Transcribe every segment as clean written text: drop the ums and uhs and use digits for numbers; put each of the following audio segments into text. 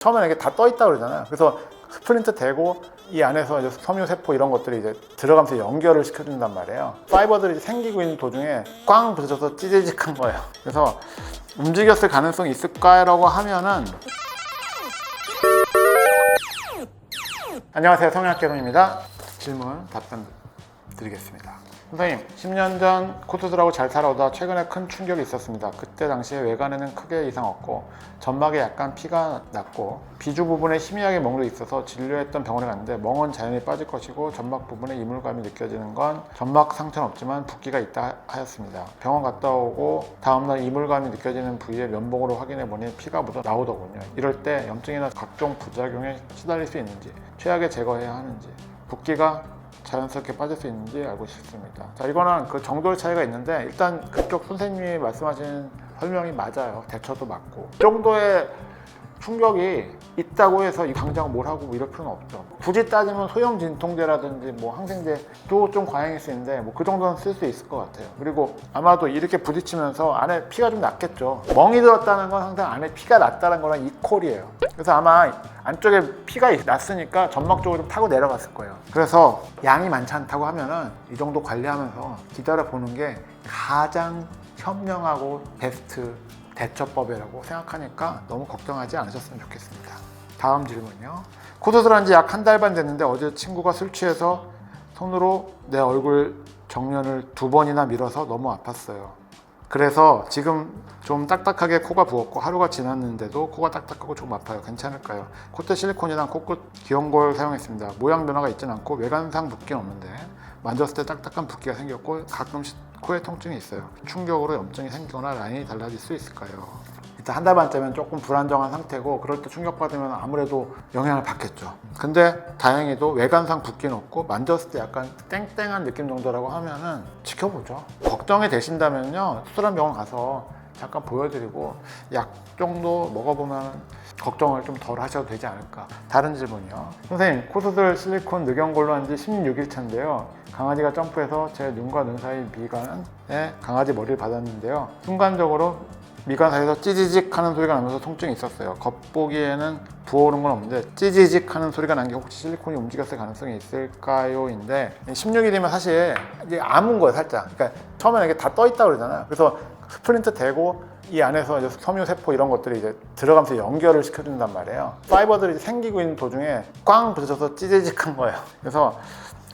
처음에는 이게 다 떠 있다고 그러잖아요. 그래서 스플린트 대고 이 안에서 이제 섬유세포 이런 것들이 이제 들어가면서 연결을 시켜준단 말이에요. 파이버들이 생기고 있는 도중에 꽝 부서져서 찌질직한 거예요. 그래서 움직였을 가능성이 있을까라고 하면은 안녕하세요, 성형학개론입니다. 질문 답변 드리겠습니다. 선생님, 10년 전 코투스라고 잘 살아오다 최근에 큰 충격이 있었습니다. 그때 당시에 외관에는 크게 이상 없고 점막에 약간 피가 났고 비주 부분에 희미하게 멍도 있어서 진료했던 병원에 갔는데 멍은 자연히 빠질 것이고 점막 부분에 이물감이 느껴지는 건 점막 상처는 없지만 붓기가 있다 하였습니다. 병원 갔다 오고 다음날 이물감이 느껴지는 부위에 면봉으로 확인해 보니 피가 묻어 나오더군요. 이럴 때 염증이나 각종 부작용에 시달릴 수 있는지, 최악에 제거해야 하는지, 붓기가 자연스럽게 빠질 수 있는지 알고 싶습니다. 자, 이거는 그 정도의 차이가 있는데 일단 그쪽 선생님이 말씀하신 설명이 맞아요. 대처도 맞고. 이 정도의 충격이 있다고 해서 이 당장 뭘 하고 이럴 필요는 없죠. 굳이 따지면 소형 진통제라든지 뭐 항생제도 좀 과잉일 수 있는데 뭐 그 정도는 쓸 수 있을 것 같아요. 그리고 아마도 이렇게 부딪히면서 안에 피가 좀 났겠죠. 멍이 들었다는 건 항상 안에 피가 났다는 거랑 이퀄이에요. 그래서 아마 안쪽에 피가 났으니까 점막 쪽으로 좀 타고 내려갔을 거예요. 그래서 양이 많지 않다고 하면은 이 정도 관리하면서 기다려 보는 게 가장 현명하고 베스트 대처법이라고 생각하니까 너무 걱정하지 않으셨으면 좋겠습니다. 다음 질문이요. 코투스를 한 지 약 한 달 반 됐는데 어제 친구가 술 취해서 손으로 내 얼굴 정면을 2번이나 밀어서 너무 아팠어요. 그래서 지금 좀 딱딱하게 코가 부었고 하루가 지났는데도 코가 딱딱하고 조금 아파요. 괜찮을까요? 콧대 실리콘이랑 코끝 기형골 사용했습니다. 모양 변화가 있진 않고 외관상 붓기는 없는데 만졌을 때 딱딱한 붓기가 생겼고 가끔씩 코에 통증이 있어요. 충격으로 염증이 생기거나 라인이 달라질 수 있을까요? 일단 한 달 반째면 조금 불안정한 상태고 그럴 때 충격받으면 아무래도 영향을 받겠죠. 근데 다행히도 외관상 붓기는 없고 만졌을 때 약간 땡땡한 느낌 정도라고 하면은 지켜보죠. 걱정이 되신다면요, 수술한 병원 가서 잠깐 보여드리고 약 정도 먹어보면 걱정을 좀 덜 하셔도 되지 않을까. 다른 질문이요. 선생님, 코수술 실리콘 늑연골로 한 지 16일 차인데요. 강아지가 점프해서 제 눈과 눈 사이 미간에 강아지 머리를 받았는데요. 순간적으로 미간 사이에서 찌지직 하는 소리가 나면서 통증이 있었어요. 겉보기에는 부어오른 건 없는데 찌지직 하는 소리가 난 게 혹시 실리콘이 움직였을 가능성이 있을까요? 인데 16일이면 사실 이제 아문 거예요, 살짝. 그러니까 처음에는 이게 다 떠 있다고 그러잖아요. 그래서 스플린트 대고 이 안에서 이제 섬유세포 이런 것들이 이제 들어가면서 연결을 시켜준단 말이에요. 파이버들이 생기고 있는 도중에 꽝 부서져서 찌질직한 거예요. 그래서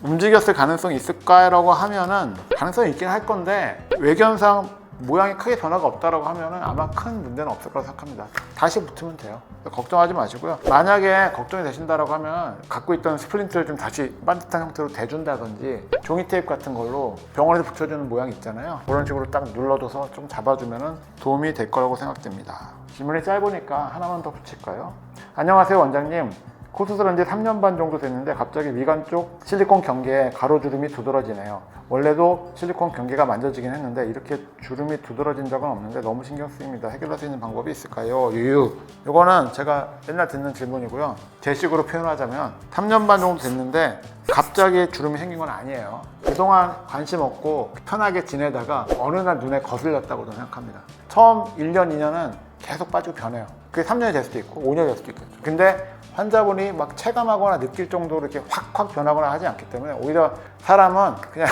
움직였을 가능성이 있을까라고 하면은 가능성이 있긴 할 건데 외견상 모양이 크게 변화가 없다라고 하면은 아마 큰 문제는 없을 거라고 생각합니다. 다시 붙으면 돼요. 걱정하지 마시고요. 만약에 걱정이 되신다라고 하면 갖고 있던 스플린트를 좀 다시 반듯한 형태로 대준다든지 종이 테이프 같은 걸로 병원에서 붙여주는 모양이 있잖아요. 그런 식으로 딱 눌러줘서 좀 잡아주면은 도움이 될 거라고 생각됩니다. 질문이 짧으니까 하나만 더 붙일까요? 안녕하세요, 원장님. 코수술한 지 3년 반 정도 됐는데 갑자기 미간 쪽 실리콘 경계에 가로주름이 두드러지네요. 원래도 실리콘 경계가 만져지긴 했는데 이렇게 주름이 두드러진 적은 없는데 너무 신경 쓰입니다. 해결할 수 있는 방법이 있을까요? 유유. 이거는 제가 맨날 듣는 질문이고요. 제 식으로 표현하자면 3년 반 정도 됐는데 갑자기 주름이 생긴 건 아니에요. 그동안 관심 없고 편하게 지내다가 어느 날 눈에 거슬렸다고 저는 생각합니다. 처음 1년, 2년은 계속 빠지고 변해요. 그게 3년이 될 수도 있고 5년이 될 수도 있겠죠. 근데 환자분이 막 체감하거나 느낄 정도로 이렇게 확 변하거나 하지 않기 때문에 오히려 사람은 그냥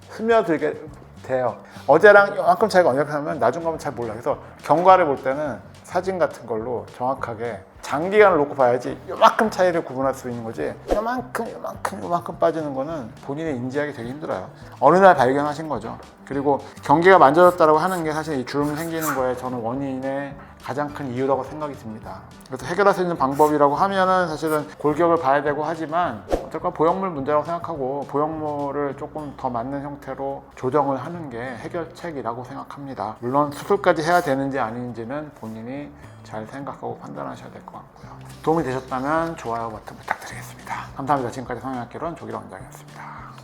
스며들게 돼요. 어제랑 이만큼 차이가 어느 정도 나면 나중 가면 잘 몰라요. 그래서 경과를 볼 때는 사진 같은 걸로 정확하게 장기간을 놓고 봐야지 요만큼 차이를 구분할 수 있는 거지 요만큼 빠지는 거는 본인이 인지하기 되게 힘들어요. 어느 날 발견하신 거죠. 그리고 경계가 만져졌다고 하는 게 사실 이 주름 생기는 거에 저는 원인의 가장 큰 이유라고 생각이 듭니다. 그래서 해결할 수 있는 방법이라고 하면은 사실은 골격을 봐야 되고 하지만 어쨌건 보형물 문제라고 생각하고 보형물을 조금 더 맞는 형태로 조정을 하는 게 해결책이라고 생각합니다. 물론 수술까지 해야 되는지 아닌지는 본인이 잘 생각하고 판단하셔야 될 것 같고요. 도움이 되셨다면 좋아요 버튼 부탁드리겠습니다. 감사합니다. 지금까지 성형학개론 조기라 원장이었습니다.